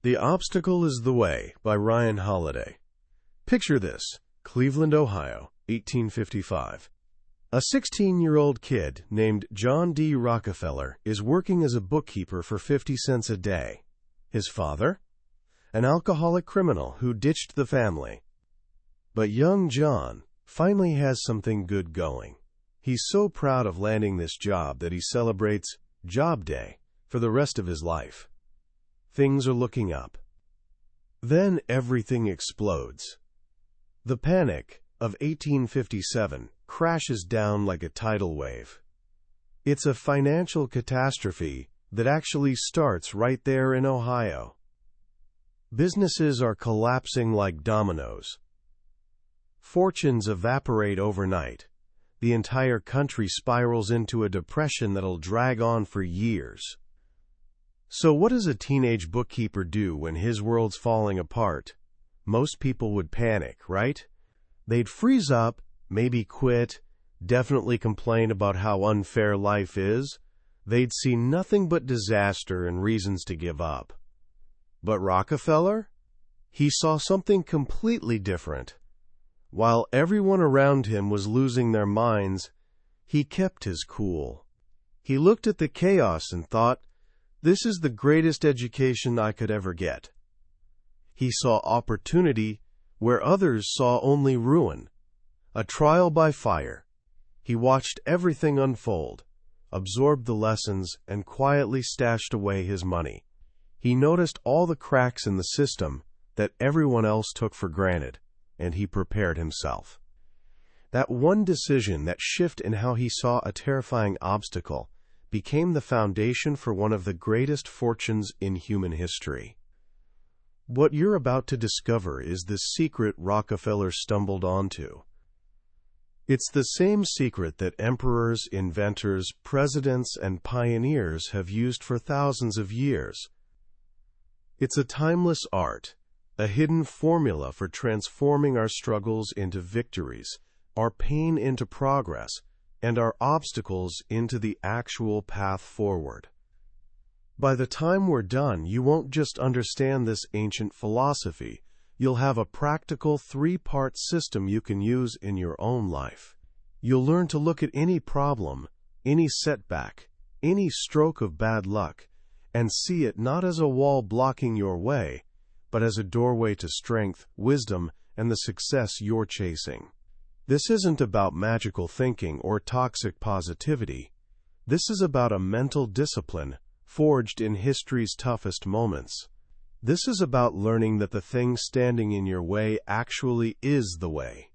The Obstacle is the Way by Ryan Holiday. Picture this: Cleveland, Ohio, 1855. A 16-year-old kid named John D. Rockefeller is working as a bookkeeper for 50 cents a day. His father? An alcoholic criminal who ditched the family. But young John finally has something good going. He's so proud of landing this job that he celebrates Job Day for the rest of his life. Things are looking up. Then everything explodes. The panic of 1857 crashes down like a tidal wave. It's a financial catastrophe that actually starts right there in Ohio. Businesses are collapsing like dominoes. Fortunes evaporate overnight. The entire country spirals into a depression that'll drag on for years. So what does a teenage bookkeeper do when his world's falling apart? Most people would panic, right? They'd freeze up, maybe quit, definitely complain about how unfair life is. They'd see nothing but disaster and reasons to give up. But Rockefeller? He saw something completely different. While everyone around him was losing their minds, he kept his cool. He looked at the chaos and thought, "This is the greatest education I could ever get." He saw opportunity where others saw only ruin, a trial by fire. He watched everything unfold, absorbed the lessons, and quietly stashed away his money. He noticed all the cracks in the system that everyone else took for granted, and he prepared himself. That one decision, that shift in how he saw a terrifying obstacle, became the foundation for one of the greatest fortunes in human history. What you're about to discover is the secret Rockefeller stumbled onto. It's the same secret that emperors, inventors, presidents, and pioneers have used for thousands of years. It's a timeless art, a hidden formula for transforming our struggles into victories, our pain into progress, and our obstacles into the actual path forward. By the time we're done, you won't just understand this ancient philosophy. You'll have a practical 3-part system you can use in your own life. You'll learn to look at any problem, any setback, any stroke of bad luck, and see it not as a wall blocking your way, but as a doorway to strength, wisdom, and the success you're chasing. This isn't about magical thinking or toxic positivity. This is about a mental discipline forged in history's toughest moments. This is about learning that the thing standing in your way actually is the way.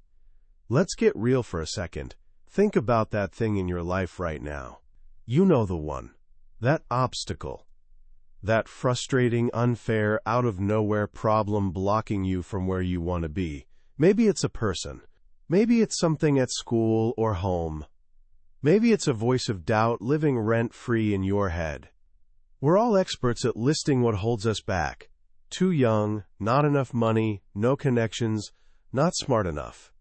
Let's get real for a second. Think about that thing in your life right now. You know the one. That obstacle. That frustrating, unfair, out-of-nowhere problem blocking you from where you want to be. Maybe it's a person. Maybe it's something at school or home. Maybe it's a voice of doubt living rent-free in your head. We're all experts at listing what holds us back. Too young, not enough money, no connections, not smart enough.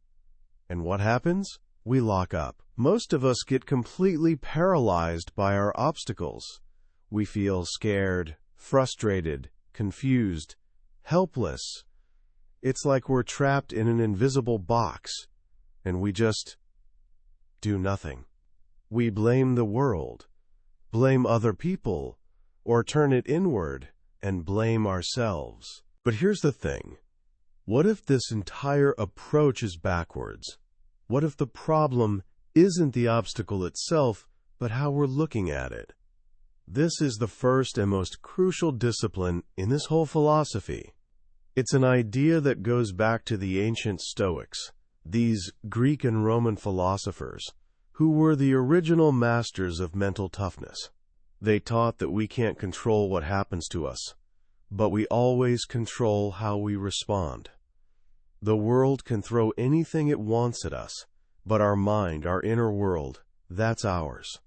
And what happens? We lock up. Most of us get completely paralyzed by our obstacles. We feel scared, frustrated, confused, helpless. It's like we're trapped in an invisible box, and we just do nothing. We blame the world, blame other people, or turn it inward and blame ourselves. But here's the thing. What if this entire approach is backwards? What if the problem isn't the obstacle itself, but how we're looking at it? This is the first and most crucial discipline in this whole philosophy. It's an idea that goes back to the ancient Stoics, these Greek and Roman philosophers, who were the original masters of mental toughness. They taught that we can't control what happens to us, but we always control how we respond. The world can throw anything it wants at us, but our mind, our inner world, that's ours.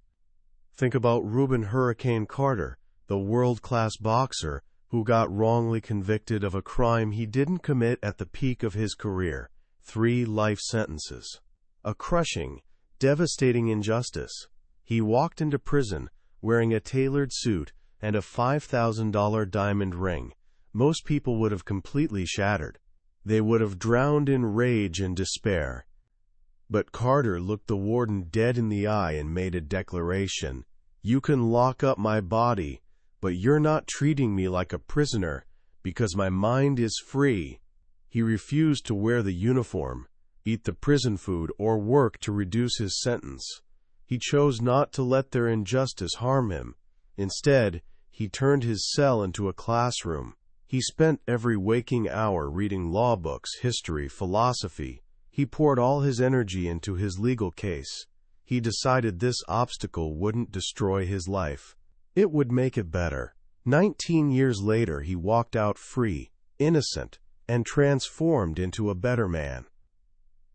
Think about Reuben Hurricane Carter, the world-class boxer who got wrongly convicted of a crime he didn't commit at the peak of his career, 3 life sentences. A crushing, devastating injustice. He walked into prison wearing a tailored suit and a $5,000 diamond ring, most people would have completely shattered. They would have drowned in rage and despair. But Carter looked the warden dead in the eye and made a declaration. "You can lock up my body, but you're not treating me like a prisoner, because my mind is free." He refused to wear the uniform, eat the prison food, or work to reduce his sentence. He chose not to let their injustice harm him. Instead, he turned his cell into a classroom. He spent every waking hour reading law books, history, philosophy. He poured all his energy into his legal case. He decided this obstacle wouldn't destroy his life. It would make it better. 19 years later, he walked out free, innocent, and transformed into a better man.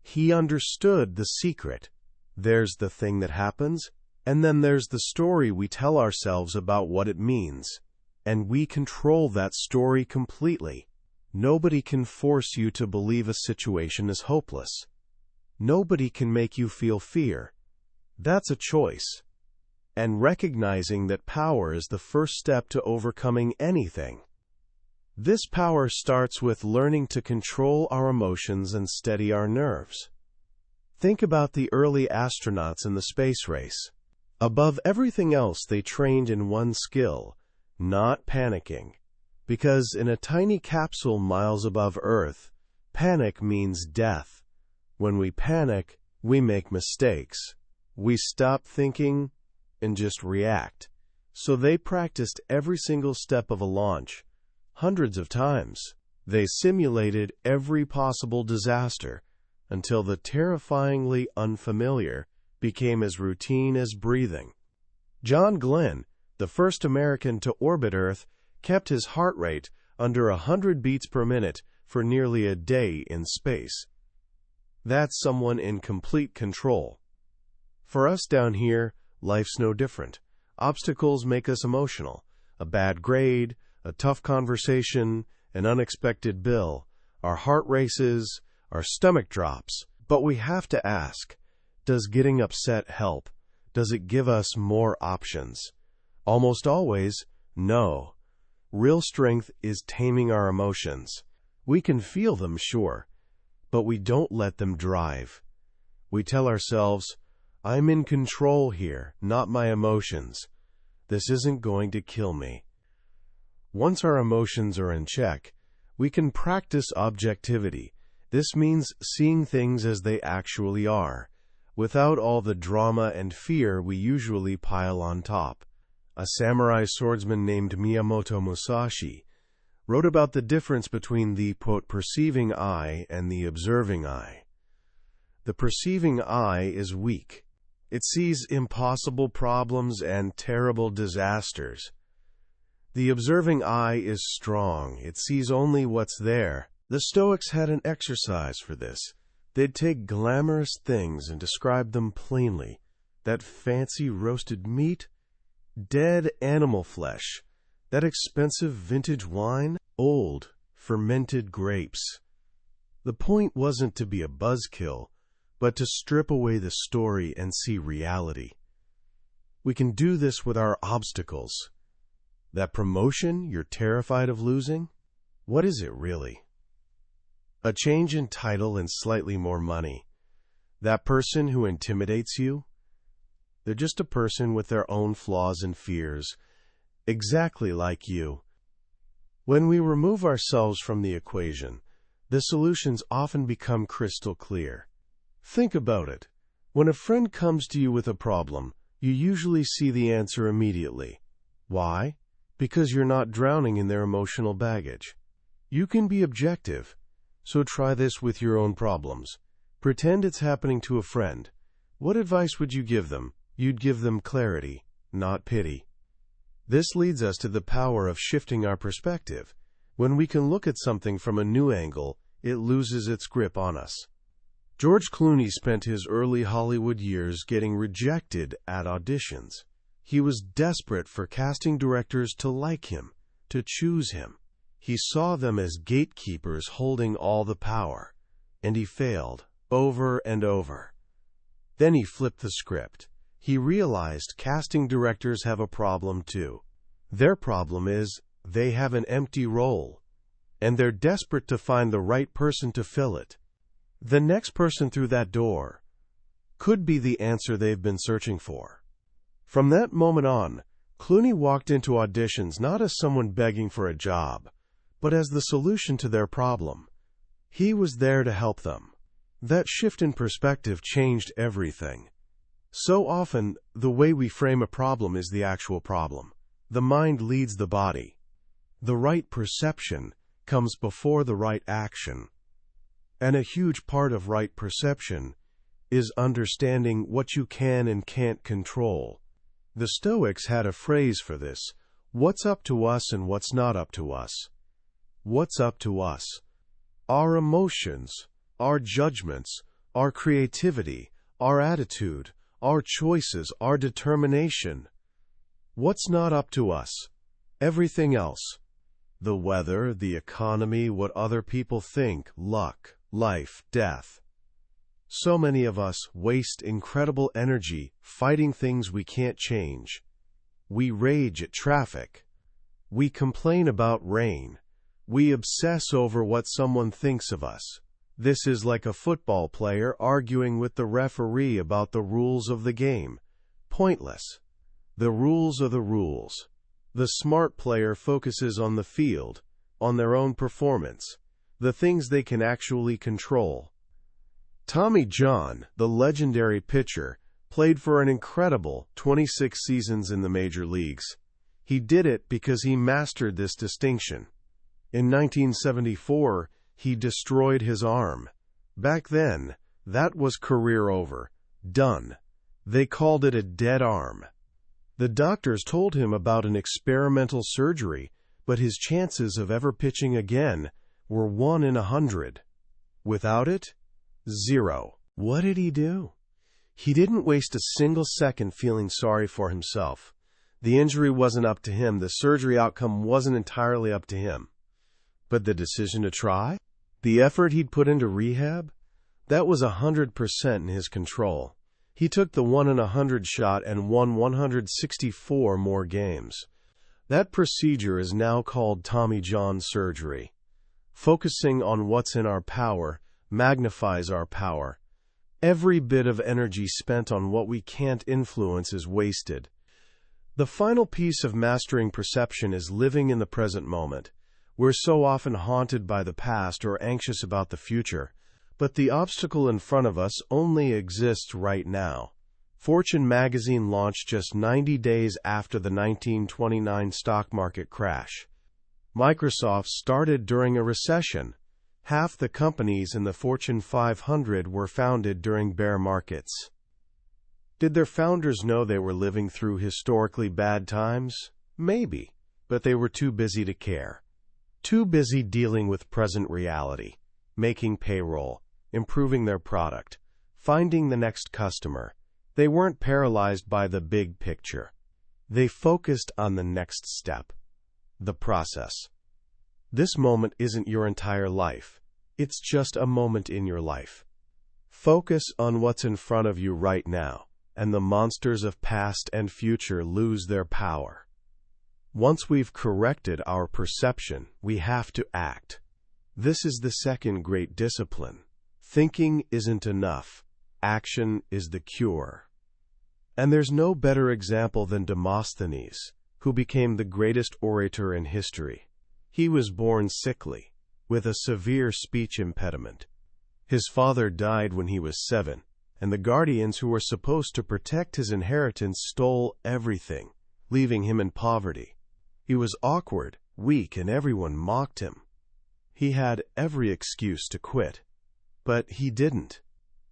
He understood the secret. There's the thing that happens, and then there's the story we tell ourselves about what it means. And we control that story completely. Nobody can force you to believe a situation is hopeless. Nobody can make you feel fear. That's a choice. And recognizing that power is the first step to overcoming anything. This power starts with learning to control our emotions and steady our nerves. Think about the early astronauts in the space race. Above everything else, they trained in one skill: not panicking. Because in a tiny capsule miles above Earth, panic means death. When we panic, we make mistakes. We stop thinking and just react. So they practiced every single step of a launch, hundreds of times. They simulated every possible disaster until the terrifyingly unfamiliar became as routine as breathing. John Glenn, the first American to orbit Earth, kept his heart rate under 100 beats per minute for nearly a day in space. That's someone in complete control. For us down here, life's no different. Obstacles make us emotional. A bad grade, a tough conversation, an unexpected bill. Our heart races, our stomach drops. But we have to ask, does getting upset help? Does it give us more options? Almost always, no. Real strength is taming our emotions. We can feel them, sure, but we don't let them drive. We tell ourselves, "I'm in control here, not my emotions. This isn't going to kill me." Once our emotions are in check, we can practice objectivity. This means seeing things as they actually are, without all the drama and fear we usually pile on top. A samurai swordsman named Miyamoto Musashi wrote about the difference between the, quote, perceiving eye and the observing eye. The perceiving eye is weak. It sees impossible problems and terrible disasters. The observing eye is strong. It sees only what's there. The Stoics had an exercise for this. They'd take glamorous things and describe them plainly. That fancy roasted meat, dead animal flesh, that expensive vintage wine, old, fermented grapes. The point wasn't to be a buzzkill, but to strip away the story and see reality. We can do this with our obstacles. That promotion you're terrified of losing, what is it really? A change in title and slightly more money. That person who intimidates you? They're just a person with their own flaws and fears, exactly like you. When we remove ourselves from the equation, the solutions often become crystal clear. Think about it. When a friend comes to you with a problem, you usually see the answer immediately. Why? Because you're not drowning in their emotional baggage. You can be objective, so try this with your own problems. Pretend it's happening to a friend. What advice would you give them? You'd give them clarity, not pity. This leads us to the power of shifting our perspective. When we can look at something from a new angle, it loses its grip on us. George Clooney spent his early Hollywood years getting rejected at auditions. He was desperate for casting directors to like him, to choose him. He saw them as gatekeepers holding all the power, and he failed over and over. Then he flipped the script. He realized casting directors have a problem too. Their problem is they have an empty role. and they're desperate to find the right person to fill it. The next person through that door could be the answer they've been searching for. From that moment on, Clooney walked into auditions not as someone begging for a job, but as the solution to their problem. He was there to help them. That shift in perspective changed everything. So often, the way we frame a problem is the actual problem. The mind leads the body. The right perception comes before the right action. And a huge part of right perception is understanding what you can and can't control. The Stoics had a phrase for this: what's up to us and what's not up to us. What's up to us? Our emotions, our judgments, our creativity, our attitude, our choices, our determination. What's not up to us? Everything else. The weather, the economy, what other people think, luck, life, death. So many of us waste incredible energy fighting things we can't change. We rage at traffic. We complain about rain. We obsess over what someone thinks of us. This is like a football player arguing with the referee about the rules of the game. Pointless. The rules are the rules. The smart player focuses on the field, on their own performance, the things they can actually control. Tommy John, the legendary pitcher, played for an incredible 26 seasons in the major leagues. He did it because he mastered this distinction. In 1974, he destroyed his arm. Back then, that was career over. Done. They called it a dead arm. The doctors told him about an experimental surgery, but his chances of ever pitching again were 1 in 100. Without it, 0. What did he do? He didn't waste a single second feeling sorry for himself. The injury wasn't up to him. The surgery outcome wasn't entirely up to him. But the decision to try? The effort he'd put into rehab? That was 100% in his control. He took the 1 in 100 shot and won 164 more games. That procedure is now called Tommy John surgery. Focusing on what's in our power magnifies our power. Every bit of energy spent on what we can't influence is wasted. The final piece of mastering perception is living in the present moment. We're so often haunted by the past or anxious about the future, but the obstacle in front of us only exists right now. Fortune magazine launched just 90 days after the 1929 stock market crash. Microsoft started during a recession. Half the companies in the Fortune 500 were founded during bear markets. Did their founders know they were living through historically bad times? Maybe, but they were too busy to care. Too busy dealing with present reality, making payroll, improving their product, finding the next customer. They weren't paralyzed by the big picture. They focused on the next step, the process. This moment isn't your entire life. It's just a moment in your life. Focus on what's in front of you right now, and the monsters of past and future lose their power. Once we've corrected our perception, we have to act. This is the second great discipline. Thinking isn't enough. Action is the cure. And there's no better example than Demosthenes, who became the greatest orator in history. He was born sickly, with a severe speech impediment. His father died when he was 7, and the guardians who were supposed to protect his inheritance stole everything, leaving him in poverty. He was awkward, weak, and everyone mocked him. He had every excuse to quit, but he didn't.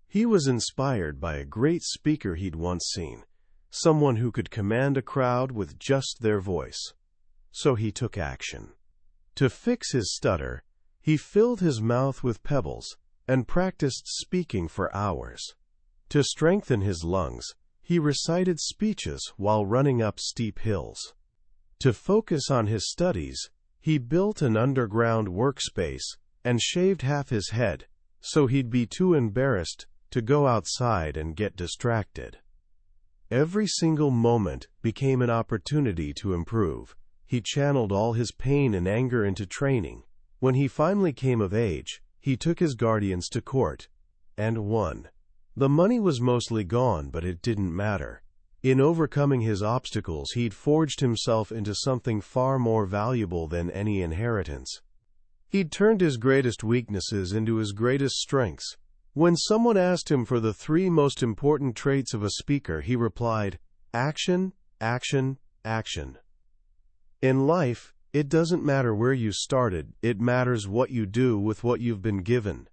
He was inspired by a great speaker he'd once seen, someone who could command a crowd with just their voice. So he took action. To fix his stutter, he filled his mouth with pebbles and practiced speaking for hours. To strengthen his lungs, he recited speeches while running up steep hills. To focus on his studies, he built an underground workspace and shaved half his head, so he'd be too embarrassed to go outside and get distracted. Every single moment became an opportunity to improve. He channeled all his pain and anger into training. When he finally came of age, he took his guardians to court, and won. The money was mostly gone, but it didn't matter. In overcoming his obstacles, he'd forged himself into something far more valuable than any inheritance. He'd turned his greatest weaknesses into his greatest strengths. When someone asked him for the 3 most important traits of a speaker, he replied, action, action, action. In life, it doesn't matter where you started, it matters what you do with what you've been given.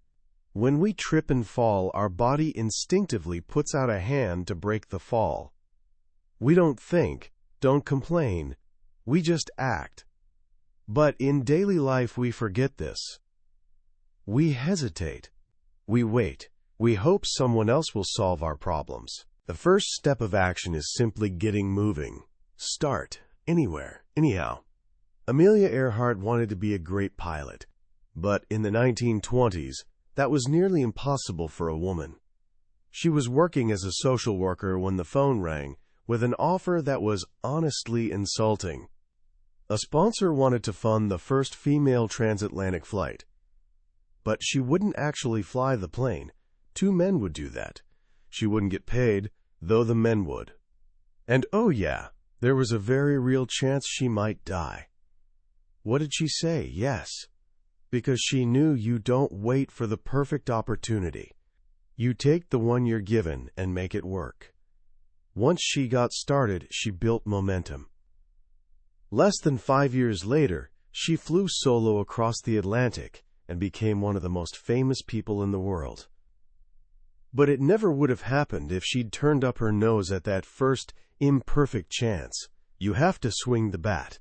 When we trip and fall, our body instinctively puts out a hand to break the fall. We don't think, don't complain, we just act. But in daily life we forget this. We hesitate. We wait. We hope someone else will solve our problems. The first step of action is simply getting moving. Start. Anywhere. Anyhow. Amelia Earhart wanted to be a great pilot. But in the 1920s, that was nearly impossible for a woman. She was working as a social worker when the phone rang, with an offer that was honestly insulting. A sponsor wanted to fund the first female transatlantic flight. But she wouldn't actually fly the plane. 2 men would do that. She wouldn't get paid, though the men would. And oh yeah, there was a very real chance she might die. What did she say? Yes. Because she knew you don't wait for the perfect opportunity. You take the one you're given and make it work. Once she got started, she built momentum. Less than 5 years later, she flew solo across the Atlantic and became one of the most famous people in the world. But it never would have happened if she'd turned up her nose at that first imperfect chance. You have to swing the bat.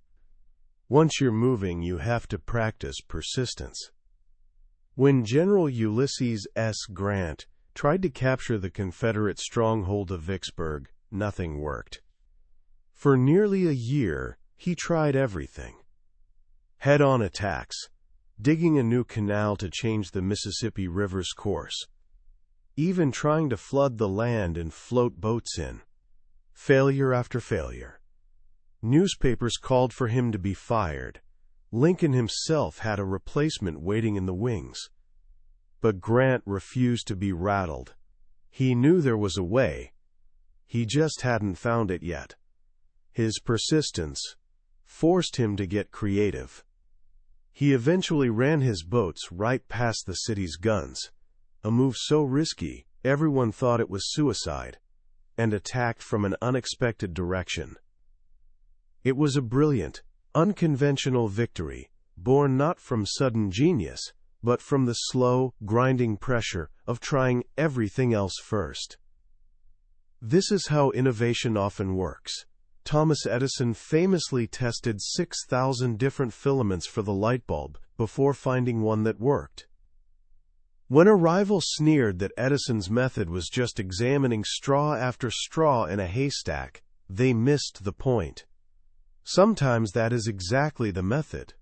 Once you're moving, you have to practice persistence. When General Ulysses S. Grant tried to capture the Confederate stronghold of Vicksburg, nothing worked. For nearly a year, he tried everything. Head-on attacks, digging a new canal to change the Mississippi River's course, even trying to flood the land and float boats in. Failure after failure. Newspapers called for him to be fired. Lincoln himself had a replacement waiting in the wings. But Grant refused to be rattled. He knew there was a way. He just hadn't found it yet. His persistence forced him to get creative. He eventually ran his boats right past the city's guns, a move so risky everyone thought it was suicide, and attacked from an unexpected direction. It was a brilliant, unconventional victory, born not from sudden genius, but from the slow, grinding pressure of trying everything else first. This is how innovation often works. Thomas Edison famously tested 6,000 different filaments for the light bulb before finding one that worked. When a rival sneered that Edison's method was just examining straw after straw in a haystack, they missed the point. Sometimes that is exactly the method.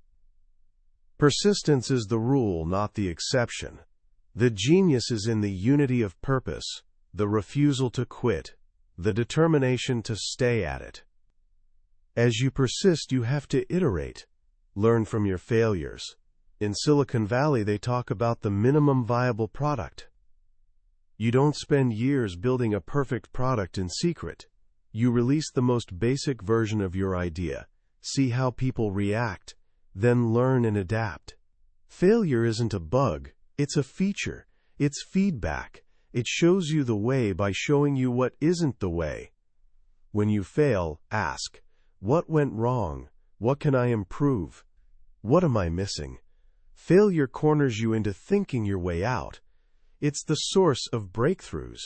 Persistence is the rule, not the exception. The genius is in the unity of purpose, the refusal to quit, the determination to stay at it. As you persist, you have to iterate, learn from your failures. In Silicon Valley, they talk about the minimum viable product. You don't spend years building a perfect product in secret. You release the most basic version of your idea, see how people react, then learn and adapt. Failure isn't a bug, it's a feature, it's feedback. It shows you the way by showing you what isn't the way. When you fail, ask, what went wrong? What can I improve? What am I missing? Failure corners you into thinking your way out. It's the source of breakthroughs.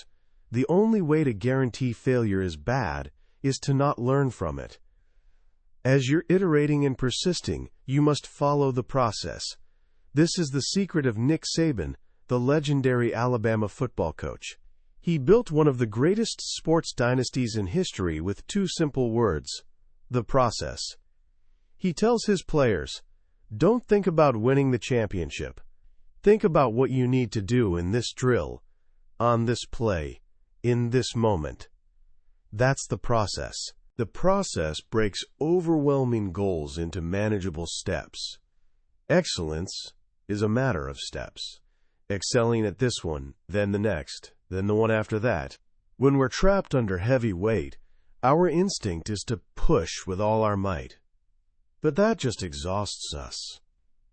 The only way to guarantee failure is bad is to not learn from it. As you're iterating and persisting, you must follow the process. This is the secret of Nick Saban, the legendary Alabama football coach. He built one of the greatest sports dynasties in history with 2 simple words: the process. He tells his players, don't think about winning the championship. Think about what you need to do in this drill, on this play, in this moment. That's the process. The process breaks overwhelming goals into manageable steps. Excellence is a matter of steps. Excelling at this one, then the next, then the one after that. When we're trapped under heavy weight, our instinct is to push with all our might. But that just exhausts us.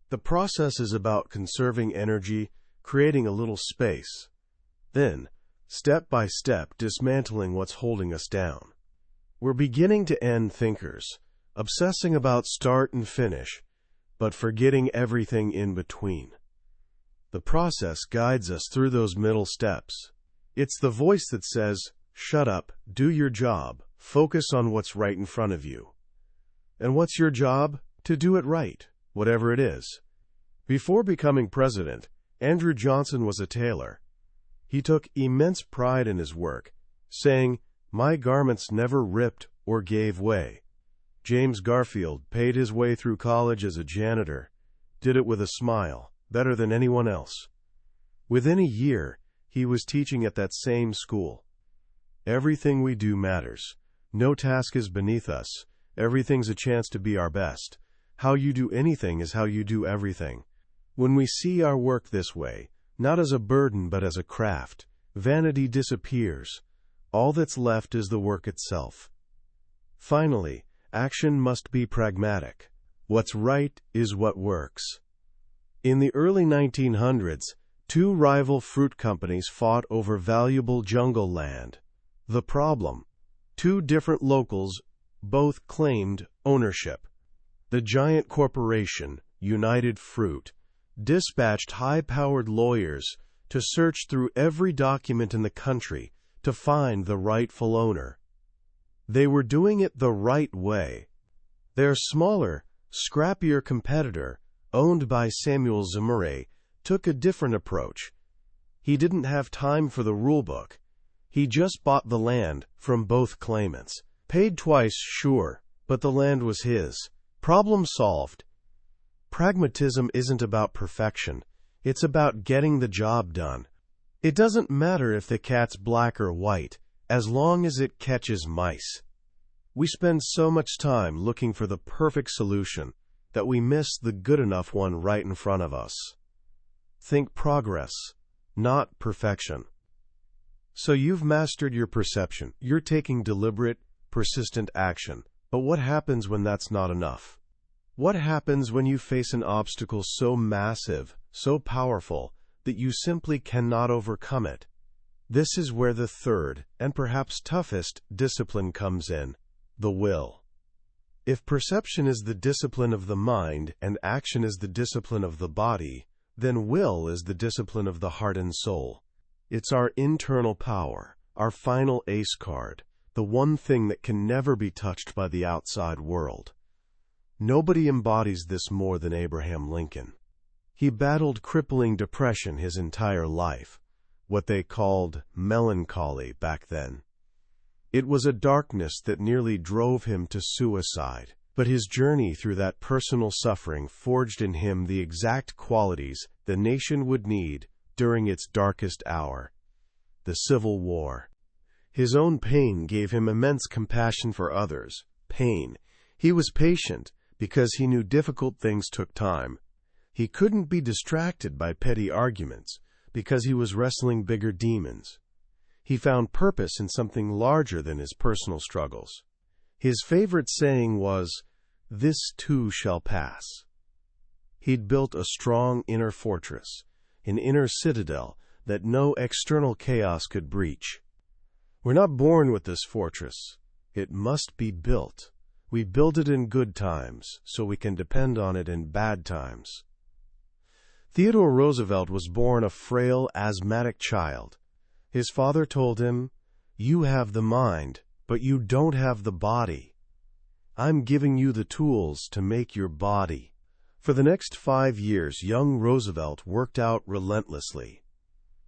The process is about conserving energy, creating a little space. Then, step by step, dismantling what's holding us down. We're beginning to end thinkers, obsessing about start and finish, but forgetting everything in between. The process guides us through those middle steps. It's the voice that says, shut up, do your job, focus on what's right in front of you. And what's your job? To do it right, whatever it is. Before becoming president, Andrew Johnson was a tailor. He took immense pride in his work, saying, "My garments never ripped or gave way." James Garfield paid his way through college as a janitor, did it with a smile, better than anyone else. Within a year, he was teaching at that same school. Everything we do matters. No task is beneath us. Everything's a chance to be our best. How you do anything is how you do everything. When we see our work this way, not as a burden but as a craft, vanity disappears. All that's left is the work itself. Finally, action must be pragmatic. What's right is what works. In the early 1900s, two rival fruit companies fought over valuable jungle land. The problem: two different locals both claimed ownership. The giant corporation, United Fruit, dispatched high-powered lawyers to search through every document in the country to find the rightful owner. They were doing it the right way. Their smaller, scrappier competitor, owned by Samuel Zemurray, took a different approach. He didn't have time for the rulebook. He just bought the land from both claimants. Paid twice, sure, but the land was his. Problem solved. Pragmatism isn't about perfection. It's about getting the job done. It doesn't matter if the cat's black or white, as long as it catches mice. We spend so much time looking for the perfect solution that we miss the good enough one right in front of us. Think progress, not perfection. So you've mastered your perception. You're taking deliberate, persistent action. But what happens when that's not enough? What happens when you face an obstacle so massive, so powerful, that you simply cannot overcome it? This is where the third, and perhaps toughest, discipline comes in: the will. If perception is the discipline of the mind and action is the discipline of the body, then will is the discipline of the heart and soul. It's our internal power, our final ace card, the one thing that can never be touched by the outside world. Nobody embodies this more than Abraham Lincoln. He battled crippling depression his entire life, what they called melancholy back then. It was a darkness that nearly drove him to suicide, but his journey through that personal suffering forged in him the exact qualities the nation would need during its darkest hour: the Civil War. His own pain gave him immense compassion for others. Pain. He was patient because he knew difficult things took time. He couldn't be distracted by petty arguments because he was wrestling bigger demons. He found purpose in something larger than his personal struggles. His favorite saying was, "This too shall pass." He'd built a strong inner fortress, an inner citadel that no external chaos could breach. We're not born with this fortress. It must be built. We build it in good times so we can depend on it in bad times. Theodore Roosevelt was born a frail, asthmatic child. His father told him, "You have the mind, but you don't have the body. I'm giving you the tools to make your body." For the next 5 years, young Roosevelt worked out relentlessly,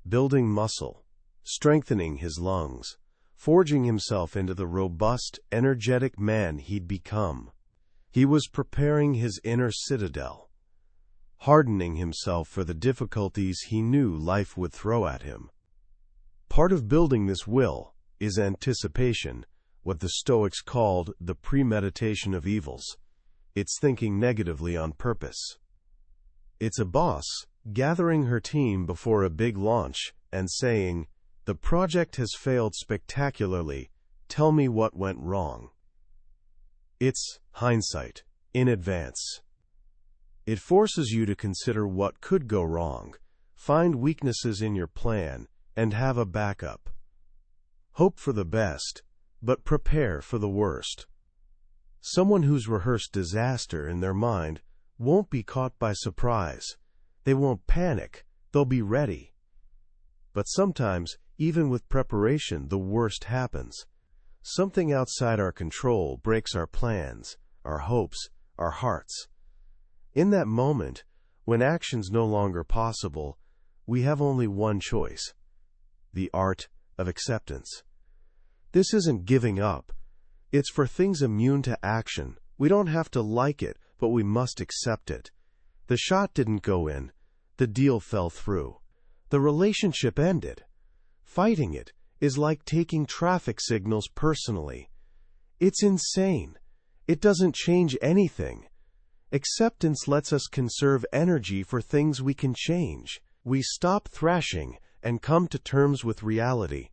building muscle, strengthening his lungs, forging himself into the robust, energetic man he'd become. He was preparing his inner citadel, hardening himself for the difficulties he knew life would throw at him. Part of building this will is anticipation, what the Stoics called the premeditation of evils. It's thinking negatively on purpose. It's a boss gathering her team before a big launch and saying, "The project has failed spectacularly. Tell me what went wrong." It's hindsight in advance. It forces you to consider what could go wrong, find weaknesses in your plan, and have a backup. Hope for the best, but prepare for the worst. Someone who's rehearsed disaster in their mind won't be caught by surprise. They won't panic. They'll be ready. But sometimes, even with preparation, the worst happens. Something outside our control breaks our plans, our hopes, our hearts. In that moment, when action's no longer possible, we have only one choice: the art of acceptance. This isn't giving up. It's for things immune to action. We don't have to like it, but we must accept it. The shot didn't go in. The deal fell through. The relationship ended. Fighting it is like taking traffic signals personally. It's insane. It doesn't change anything. Acceptance lets us conserve energy for things we can change. We stop thrashing and come to terms with reality.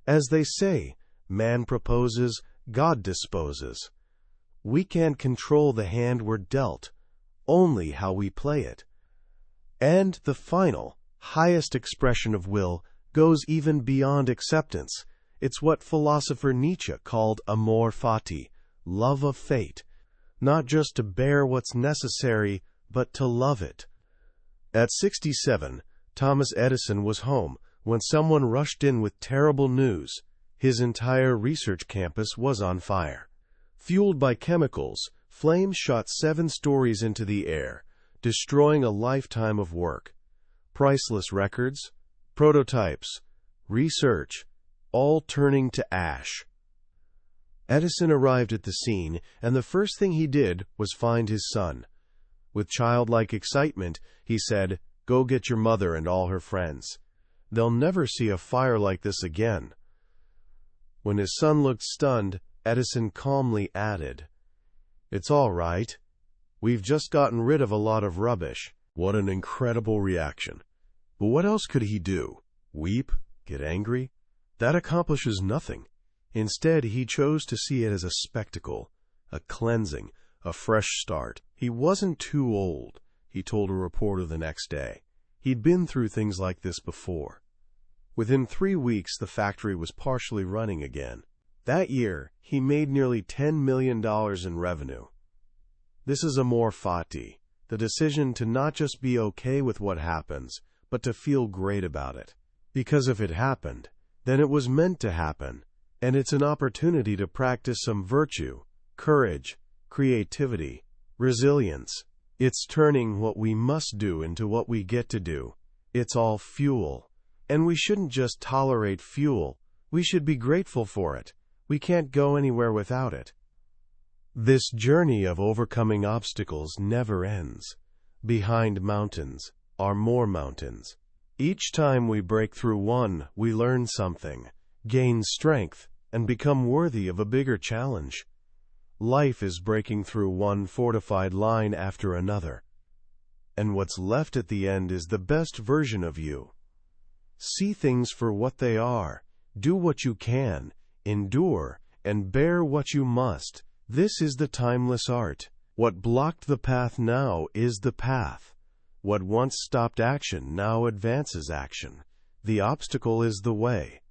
As they say, man proposes, God disposes. We can't control the hand we're dealt, only how we play it. And the final, highest expression of will goes even beyond acceptance. It's what philosopher Nietzsche called amor fati, love of fate. Not just to bear what's necessary, but to love it. At 67, Thomas Edison was home when someone rushed in with terrible news. His entire research campus was on fire. Fueled by chemicals, flames shot 7 stories into the air, destroying a lifetime of work. Priceless records, prototypes, research, all turning to ash. Edison arrived at the scene, and the first thing he did was find his son. With childlike excitement, he said, "Go get your mother and all her friends. They'll never see a fire like this again." When his son looked stunned, Edison calmly added, "It's all right. We've just gotten rid of a lot of rubbish." What an incredible reaction. But what else could he do? Weep? Get angry? That accomplishes nothing. Instead, he chose to see it as a spectacle, a cleansing, a fresh start. He wasn't too old, he told a reporter the next day. He'd been through things like this before. Within 3 weeks, the factory was partially running again. That year, he made nearly $10 million in revenue. This is amor fati, the decision to not just be okay with what happens, but to feel great about it. Because if it happened, then it was meant to happen. And it's an opportunity to practice some virtue, courage, creativity, resilience. It's turning what we must do into what we get to do. It's all fuel. And we shouldn't just tolerate fuel. We should be grateful for it. We can't go anywhere without it. This journey of overcoming obstacles never ends. Behind mountains are more mountains. Each time we break through one, we learn something, gain strength, and become worthy of a bigger challenge. Life is breaking through one fortified line after another. And what's left at the end is the best version of you. See things for what they are. Do what you can. Endure, and bear what you must. This is the timeless art. What blocked the path now is the path. What once stopped action now advances action. The obstacle is the way.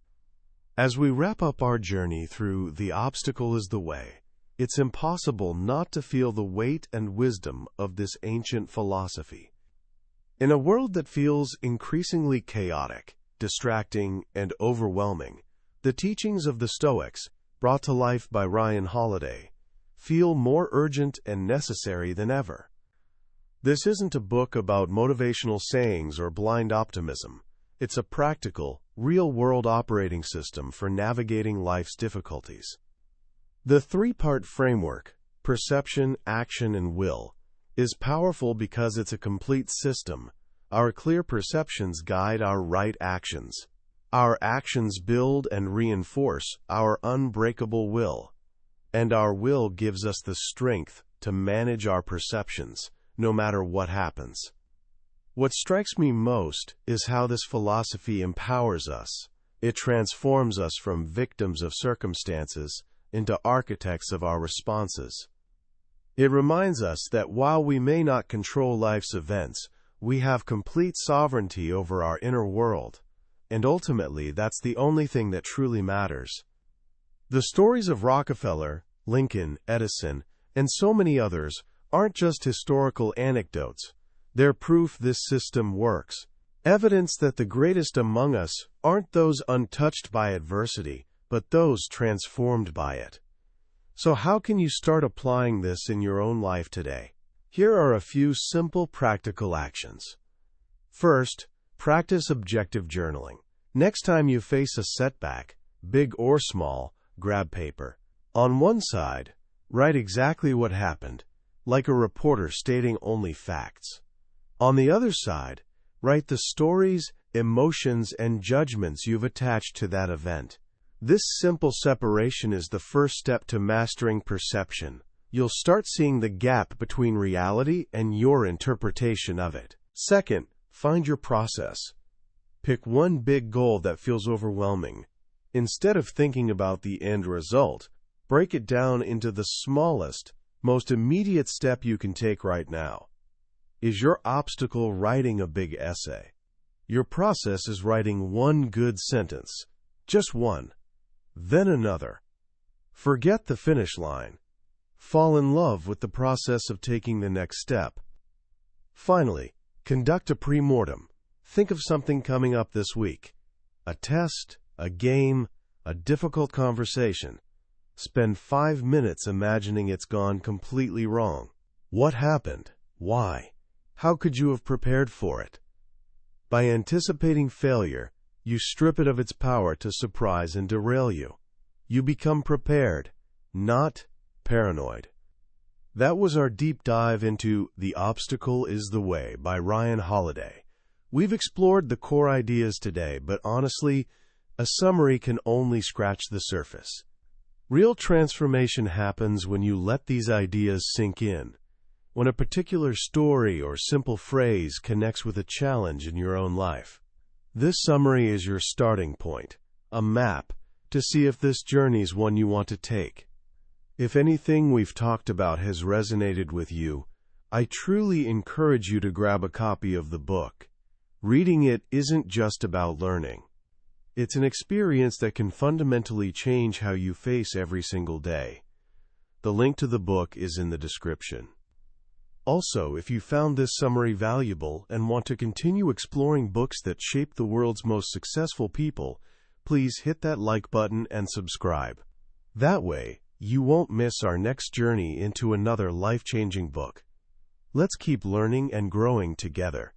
As we wrap up our journey through The Obstacle is the Way, it's impossible not to feel the weight and wisdom of this ancient philosophy. In a world that feels increasingly chaotic, distracting, and overwhelming, the teachings of the Stoics, brought to life by Ryan Holiday, feel more urgent and necessary than ever. This isn't a book about motivational sayings or blind optimism. It's a practical, real-world operating system for navigating life's difficulties. The 3-part framework, perception, action, and will, is powerful because it's a complete system. Our clear perceptions guide our right actions. Our actions build and reinforce our unbreakable will. And our will gives us the strength to manage our perceptions, no matter what happens. What strikes me most is how this philosophy empowers us. It transforms us from victims of circumstances into architects of our responses. It reminds us that while we may not control life's events, we have complete sovereignty over our inner world, and ultimately that's the only thing that truly matters. The stories of Rockefeller, Lincoln, Edison, and so many others aren't just historical anecdotes. They're proof this system works. Evidence that the greatest among us aren't those untouched by adversity, but those transformed by it. So how can you start applying this in your own life today? Here are a few simple practical actions. First, practice objective journaling. Next time you face a setback, big or small, grab paper. On one side, write exactly what happened, like a reporter stating only facts. On the other side, write the stories, emotions, and judgments you've attached to that event. This simple separation is the first step to mastering perception. You'll start seeing the gap between reality and your interpretation of it. Second, find your process. Pick one big goal that feels overwhelming. Instead of thinking about the end result, break it down into the smallest, most immediate step you can take right now. Is your obstacle writing a big essay? Your process is writing one good sentence. Just one. Then another. Forget the finish line. Fall in love with the process of taking the next step. Finally, conduct a pre-mortem. Think of something coming up this week. A test, a game, a difficult conversation. Spend 5 minutes imagining it's gone completely wrong. What happened? Why? How could you have prepared for it? By anticipating failure, you strip it of its power to surprise and derail you. You become prepared, not paranoid. That was our deep dive into The Obstacle is the Way by Ryan Holiday. We've explored the core ideas today, but honestly, a summary can only scratch the surface. Real transformation happens when you let these ideas sink in, when a particular story or simple phrase connects with a challenge in your own life. This summary is your starting point, a map to see if this journey is one you want to take. If anything we've talked about has resonated with you, I truly encourage you to grab a copy of the book. Reading it isn't just about learning. It's an experience that can fundamentally change how you face every single day. The link to the book is in the description. Also, if you found this summary valuable and want to continue exploring books that shape the world's most successful people, please hit that like button and subscribe. That way, you won't miss our next journey into another life-changing book. Let's keep learning and growing together.